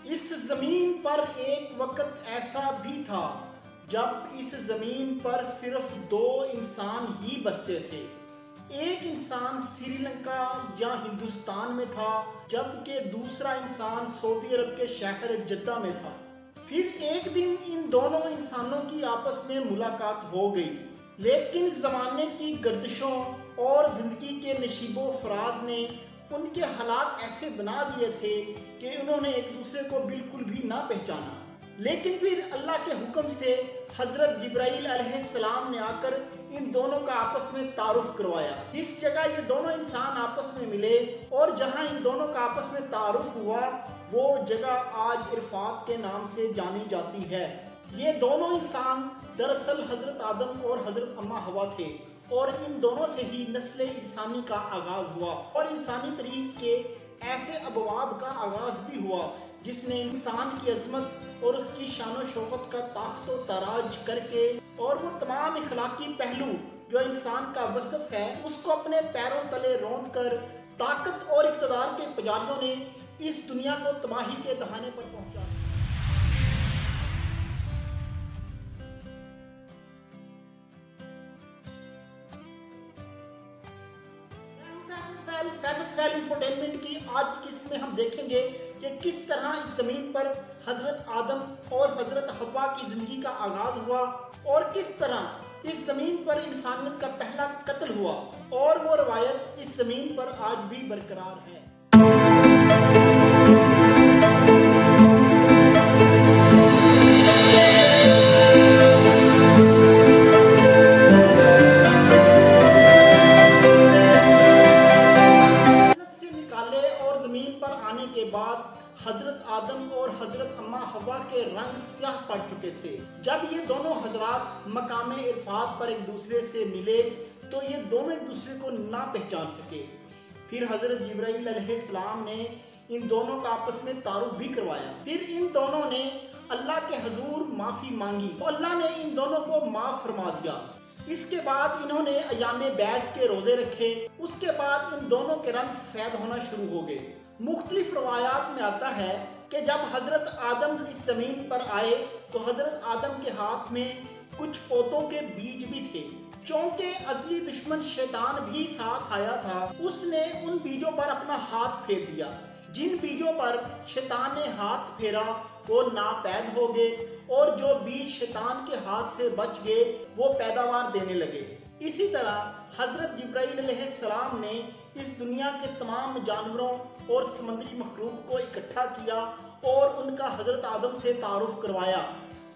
اس زمین پر ایک وقت ایسا بھی تھا جب اس زمین پر صرف 2 انسان ہی بستے تھے۔ ایک انسان سری لنکا یا ہندوستان میں تھا، جبکہ دوسرا انسان سعودی عرب کے شہر جدہ میں تھا۔ پھر ایک دن ان دونوں انسانوں کی آپس میں ملاقات ہو گئی، لیکن زمانے کی گردشوں اور زندگی کے نشیب و فراز نے ان کے حالات ایسے بنا دیے تھے کہ انہوں نے ایک دوسرے کو بالکل بھی نہ پہچانا۔ لیکن پھر اللہ کے حکم سے حضرت جبرائیل علیہ السلام نے آ کر ان دونوں کا آپس میں تعارف کروایا۔ جس جگہ یہ دونوں انسان آپس میں ملے اور جہاں ان دونوں کا آپس میں تعارف ہوا، وہ جگہ آج عرفات کے نام سے جانی جاتی ہے۔ یہ دونوں انسان دراصل حضرت آدم اور حضرت اماں حوا تھے، اور ان دونوں سے ہی نسل انسانی کا آغاز ہوا اور انسانی تاریخ کے ایسے ابواب کا آغاز بھی ہوا جس نے انسان کی عظمت اور اس کی شان و شوکت کا تاخت و تاراج کر کے اور وہ تمام اخلاقی پہلو جو انسان کا وصف ہے اس کو اپنے پیروں تلے روند کر طاقت اور اقتدار کے پجاریوں نے اس دنیا کو تباہی کے دہانے پر پہنچا۔ فیصد فیل انفوٹینمنٹ کی آج کی قسط میں ہم دیکھیں گے کہ کس طرح اس زمین پر حضرت آدم اور حضرت حوا کی زندگی کا آغاز ہوا اور کس طرح اس زمین پر انسانیت کا پہلا قتل ہوا، اور وہ روایت اس زمین پر آج بھی برقرار ہے۔ حضرت آدم اور حضرت اماں حوا کے رنگ سیاہ پڑ چکے تھے۔ جب یہ دونوں حضرات مقام عرفات پر ایک دوسرے سے ملے تو یہ دونوں ایک دوسرے کو نہ پہچان سکے۔ پھر حضرت جبرائیل علیہ السلام نے ان دونوں کا آپس میں تعارف بھی کروایا۔ پھر ان دونوں نے اللہ کے حضور معافی مانگی تو اللہ نے ان دونوں کو معاف فرما دیا۔ اس کے بعد انہوں نے ایام بیس کے روزے رکھے۔ اس کے بعد ان دونوں کے رنگ سفید ہونا شروع ہو گئے۔ مختلف روایات میں آتا ہے کہ جب حضرت آدم اس زمین پر آئے تو حضرت آدم کے ہاتھ میں کچھ پودوں کے بیج بھی تھے۔ چونکہ ازلی دشمن شیطان بھی ساتھ آیا تھا، اس نے ان بیجوں پر اپنا ہاتھ پھیر دیا۔ جن بیجوں پر شیطان نے ہاتھ پھیرا وہ ناپید ہو گئے، اور جو بیج شیطان کے ہاتھ سے بچ گئے وہ پیداوار دینے لگے۔ اسی طرح حضرت جبرائیل علیہ السلام نے اس دنیا کے تمام جانوروں اور سمندری مخلوق کو اکٹھا کیا اور ان کا حضرت آدم سے تعارف کروایا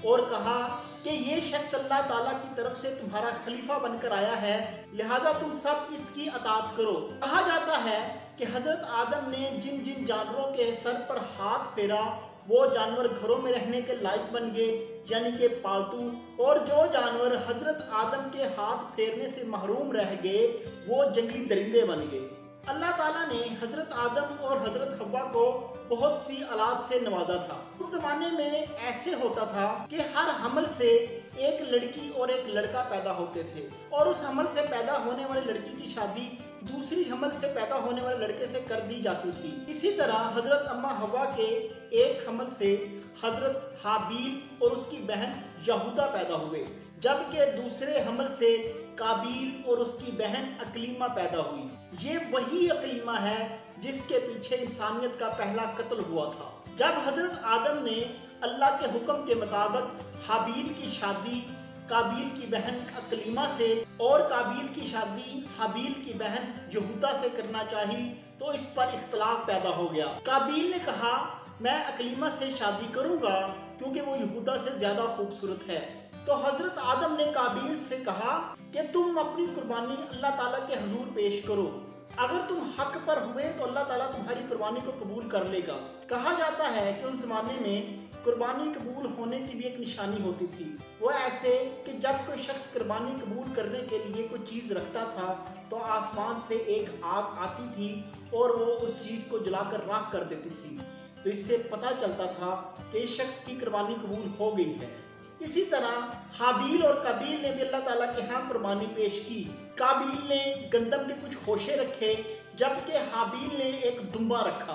اور کہا کہ یہ شخص اللہ تعالیٰ کی طرف سے تمہارا خلیفہ بن کر آیا ہے، لہٰذا تم سب اس کی اطاعت کرو۔ کہا جاتا ہے کہ حضرت آدم نے جن جن جانوروں کے سر پر ہاتھ پھیرا وہ جانور گھروں میں رہنے کے لائق بن گئے، یعنی کہ پالتو، اور جو جانور حضرت آدم کے ہاتھ پھیرنے سے محروم رہ گئے وہ جنگلی درندے بن گئے۔ اللہ تعالیٰ نے حضرت آدم اور حضرت حوا کو بہت سی اولاد سے نوازا تھا۔ اس زمانے میں ایسے ہوتا تھا کہ ہر حمل سے ایک لڑکی اور ایک لڑکا پیدا ہوتے تھے، اور اس حمل سے پیدا ہونے والی لڑکی کی شادی دوسری حمل سے پیدا ہونے والے لڑکے سے کر دی جاتی تھی۔ اسی طرح حضرت اماں حوا کے ایک حمل سے حضرت حابیل اور اس کی بہن یہودا پیدا ہوئے، جبکہ دوسرے حمل سے قابیل اور اس کی بہن اکلیمہ پیدا ہوئی۔ یہ وہی اکلیمہ ہے جس کے پیچھے انسانیت کا پہلا قتل ہوا تھا۔ جب حضرت آدم نے اللہ کے حکم کے مطابق حابیل کی شادی قابیل کی بہن اکلیمہ سے اور قابیل کی شادی حابیل کی بہن یہودا سے کرنا چاہی تو اس پر اختلاف پیدا ہو گیا۔ قابیل نے کہا میں اکلیمہ سے شادی کروں گا کیونکہ وہ یہودا سے زیادہ خوبصورت ہے۔ تو حضرت آدم نے قابیل سے کہا کہ تم اپنی قربانی اللہ تعالیٰ کے حضور پیش کرو، اگر تم حق پر ہوئے تو اللہ تعالیٰ تمہاری قربانی کو قبول کر لے گا۔ کہا جاتا ہے کہ اس زمانے میں قربانی قبول ہونے کی بھی ایک نشانی ہوتی تھی، وہ ایسے کہ جب کوئی شخص قربانی قبول کرنے کے لیے کوئی چیز رکھتا تھا تو آسمان سے ایک آگ آتی تھی اور وہ اس چیز کو جلا کر راکھ کر دیتی تھی، تو اس سے پتہ چلتا تھا کہ اس شخص کی قربانی قبول ہو گئی ہے۔ اسی طرح حابیل اور قابیل نے بھی اللہ تعالیٰ کے ہاں قربانی پیش کی۔ قابیل نے گندم کے کچھ خوشے رکھے جبکہ حابیل نے ایک دمبا رکھا۔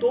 2